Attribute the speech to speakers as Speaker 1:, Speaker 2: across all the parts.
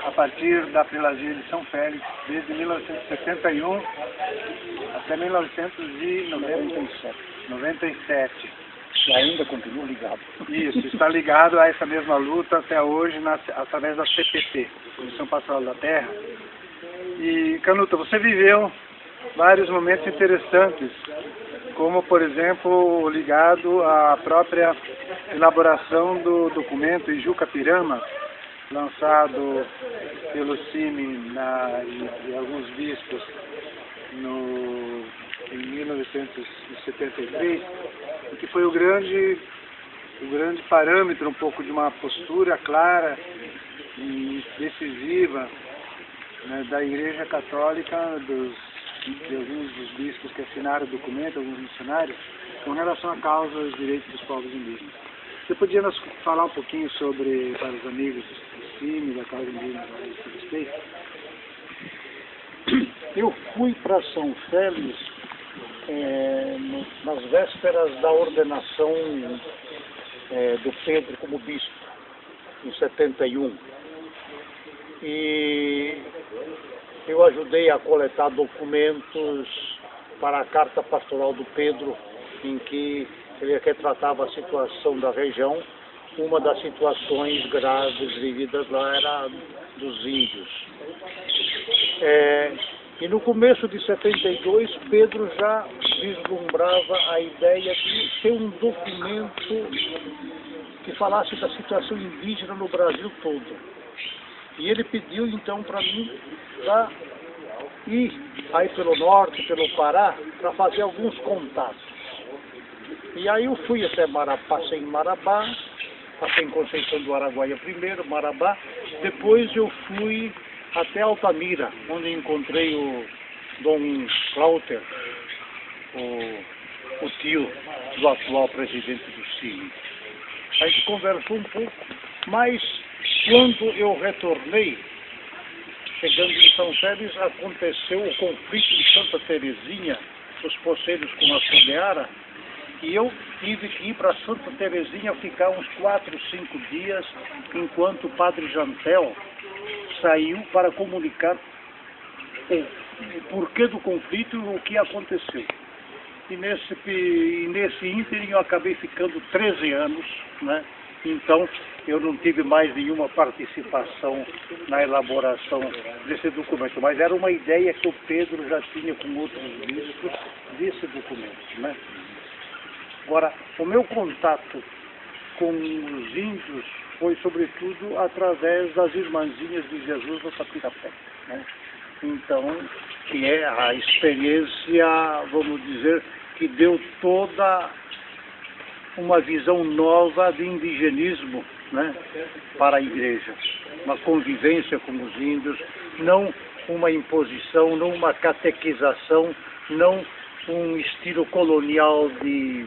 Speaker 1: a partir da Prelasia de São Félix, desde 1971 até 1997.
Speaker 2: E ainda continua ligado.
Speaker 1: Isso, está ligado a essa mesma luta até hoje, através da CPT, Comissão Pastoral da Terra. E, Canuta, você viveu vários momentos interessantes, como, por exemplo, ligado à própria elaboração do documento Ijucapirama, lançado pelo CIMI e alguns bispos em 1973, que foi o grande parâmetro um pouco de uma postura clara e decisiva, né, da Igreja Católica, de alguns dos bispos que assinaram o documento, alguns missionários, com relação à causa dos direitos dos povos indígenas. Você podia nos falar um pouquinho sobre, para os amigos do CIMI, da causa indígena a esse respeito?
Speaker 2: Eu fui para São Félix nas vésperas da ordenação do Pedro como bispo, em 71. E eu ajudei a coletar documentos para a carta pastoral do Pedro, em que ele retratava a situação da região. Uma das situações graves vividas lá era dos índios. E no começo de 72, Pedro já vislumbrava a ideia de ter um documento que falasse da situação indígena no Brasil todo. E ele pediu então para mim para ir aí pelo norte, pelo Pará, para fazer alguns contatos. E aí eu fui até Marabá, passei em Marabá, passei em Conceição do Araguaia primeiro, Marabá, depois eu fui até Altamira, onde encontrei o Dom Cláuter, o tio do atual presidente do CIMI. A gente conversou um pouco, mas quando eu retornei, chegando em São Félix, aconteceu o conflito de Santa Terezinha, os poceiros com a Fumeara, e eu tive que ir para Santa Terezinha ficar uns 4, 5 dias, enquanto o padre Jantel saiu para comunicar o porquê do conflito e o que aconteceu. E nesse ínterim eu acabei ficando 13 anos, né? Então eu não tive mais nenhuma participação na elaboração desse documento, mas era uma ideia que o Pedro já tinha com outros bispos desse documento, né? Agora, o meu contato com os índios foi sobretudo através das Irmãzinhas de Jesus no Sapirapé, né? Então, que é a experiência, vamos dizer, que deu toda uma visão nova de indigenismo, né, para a igreja. Uma convivência com os índios, não uma imposição, não uma catequização, não um estilo colonial de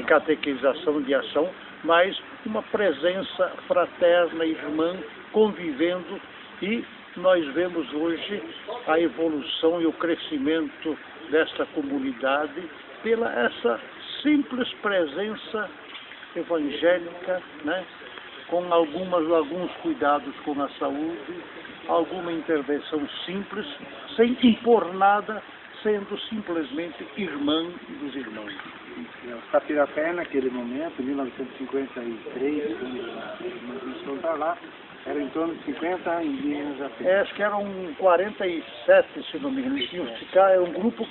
Speaker 2: catequização, de ação, mas uma presença fraterna, irmã, convivendo, e nós vemos hoje a evolução e o crescimento desta comunidade pela essa simples presença evangélica, né, com alguns cuidados com a saúde, alguma intervenção simples, sem impor nada, sendo simplesmente irmã dos irmãos.
Speaker 1: O Sapirapé, naquele momento, em 1953, quando nós fomos para lá, era em torno de 50 indígenas apenas.
Speaker 2: Acho que eram 47, se não me engano. É um grupo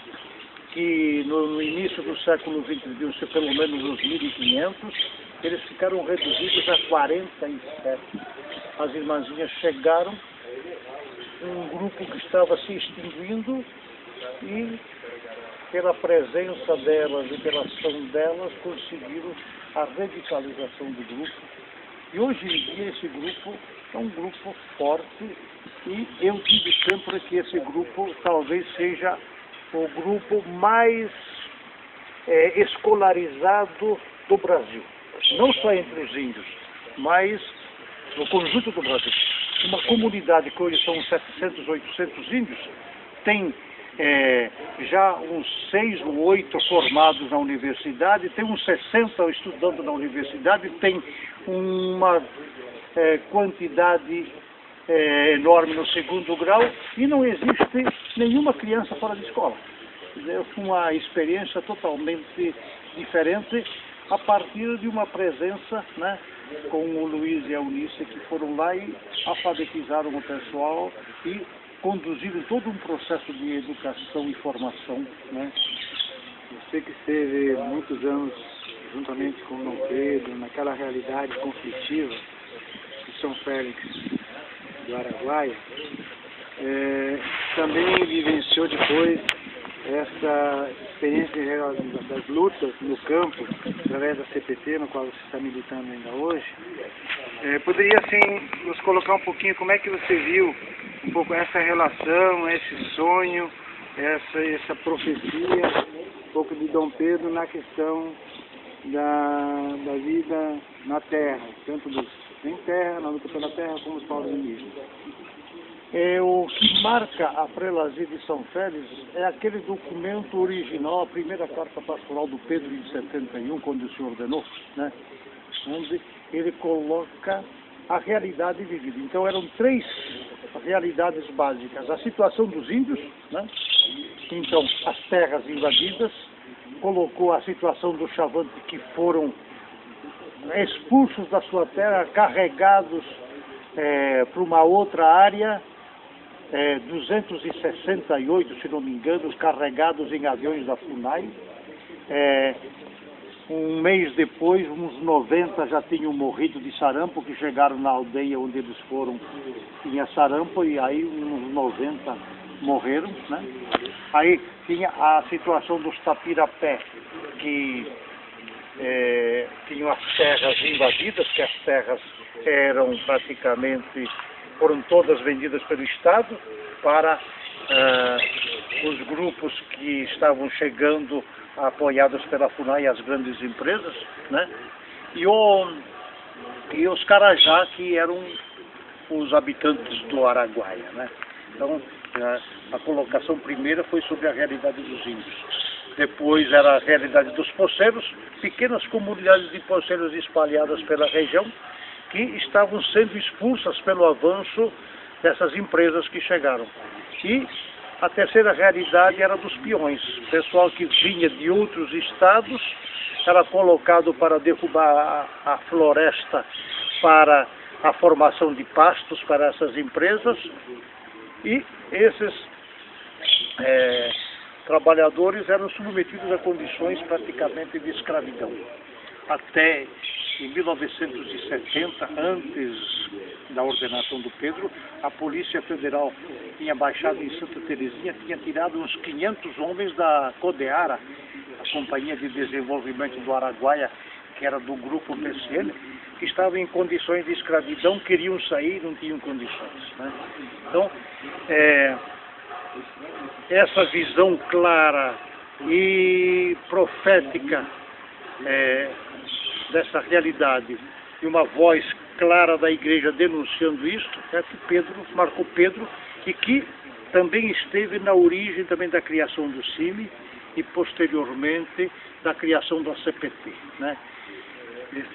Speaker 2: que no início do século XX deviam ser pelo menos uns 1.500, eles ficaram reduzidos a 47. As irmãzinhas chegaram, um grupo que estava se extinguindo, e pela presença delas e pela ação delas conseguiram a revitalização do grupo. E hoje em dia esse grupo é um grupo forte, e eu digo sempre que esse grupo talvez seja o grupo mais escolarizado do Brasil. Não só entre os índios, mas no conjunto do Brasil. Uma comunidade que hoje são 700, 800 índios, tem já uns 6 ou 8 formados na universidade, tem uns 60 estudando na universidade, tem uma quantidade enorme no segundo grau e não existe nenhuma criança fora de escola. Foi uma experiência totalmente diferente a partir de uma presença, né, com o Luiz e a Eunice, que foram lá e alfabetizaram o pessoal e conduziram todo um processo de educação e formação, né?
Speaker 1: Você que esteve muitos anos juntamente com o Dom Pedro, naquela realidade conflitiva de São Félix do Araguaia, também vivenciou depois essa experiência das lutas no campo, através da CPT, no qual você está militando ainda hoje. Poderia, assim, nos colocar um pouquinho como é que você viu um pouco essa relação, esse sonho, essa profecia, um pouco de Dom Pedro na questão da vida na terra, tanto dos em terra, na luta pela terra, como os povos indígenas.
Speaker 2: O que marca a prelazia de São Félix é aquele documento original, a primeira carta pastoral do Pedro em 71, quando se ordenou, né? Onde ele coloca a realidade vivida. Então eram 3 realidades básicas: a situação dos índios, né? Então as terras invadidas, colocou a situação dos chavantes que foram expulsos da sua terra, carregados para uma outra área, 268, se não me engano, carregados em aviões da FUNAI. Um mês depois, uns 90 já tinham morrido de sarampo, que chegaram na aldeia onde eles foram, tinha sarampo, e aí uns 90 morreram, né? Aí tinha a situação dos Tapirapé, que tinham as terras invadidas, que as terras eram praticamente, foram todas vendidas pelo Estado para os grupos que estavam chegando, apoiados pela FUNAI e as grandes empresas, né? E os Carajá, que eram os habitantes do Araguaia, né? Então, a colocação primeira foi sobre a realidade dos índios. Depois era a realidade dos poceiros, pequenas comunidades de poceiros espalhadas pela região, que estavam sendo expulsas pelo avanço dessas empresas que chegaram. E a terceira realidade era dos peões, pessoal que vinha de outros estados, era colocado para derrubar a floresta para a formação de pastos para essas empresas, e esses trabalhadores eram submetidos a condições praticamente de escravidão. Até em 1970, antes da ordenação do Pedro, a Polícia Federal tinha baixado em Santa Terezinha, tinha tirado uns 500 homens da CODEARA, a Companhia de Desenvolvimento do Araguaia, que era do grupo PCN, que estavam em condições de escravidão, queriam sair e não tinham condições, né? Então, essa visão clara e profética dessa realidade e uma voz clara da igreja denunciando isto, que Pedro, marcou Pedro, e que também esteve na origem também da criação do CIMI e posteriormente da criação da CPT, né?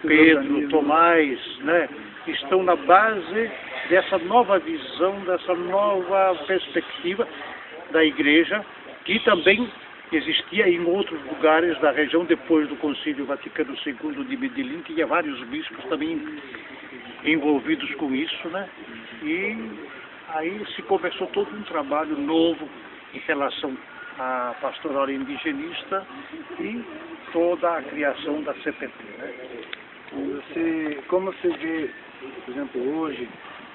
Speaker 2: Pedro, Tomás, né, estão na base dessa nova visão, dessa nova perspectiva da igreja, que também existia em outros lugares da região. Depois do Concílio Vaticano II de Medellín, tinha vários bispos também envolvidos com isso, né? E aí se começou todo um trabalho novo em relação à pastoral indigenista e toda a criação da CPT, né?
Speaker 1: Como você vê, por exemplo, hoje,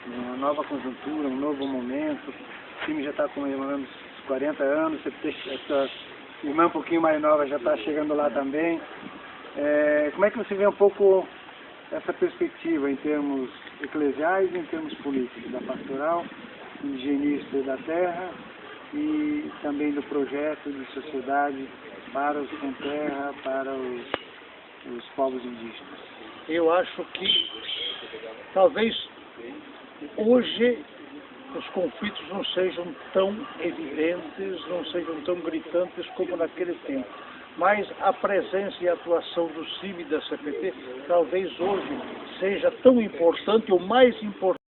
Speaker 1: uma nova conjuntura, um novo momento, o time já está com mais ou menos 40 anos, essa irmã um pouquinho mais nova já está chegando lá também. Como é que você vê um pouco essa perspectiva em termos eclesiais e em termos políticos, da pastoral indigenista da terra e também do projeto de sociedade para os sem terra, para os povos indígenas?
Speaker 2: Eu acho que talvez hoje os conflitos não sejam tão evidentes, não sejam tão gritantes como naquele tempo. Mas a presença e a atuação do CIB e da CPT talvez hoje seja tão importante ou mais importante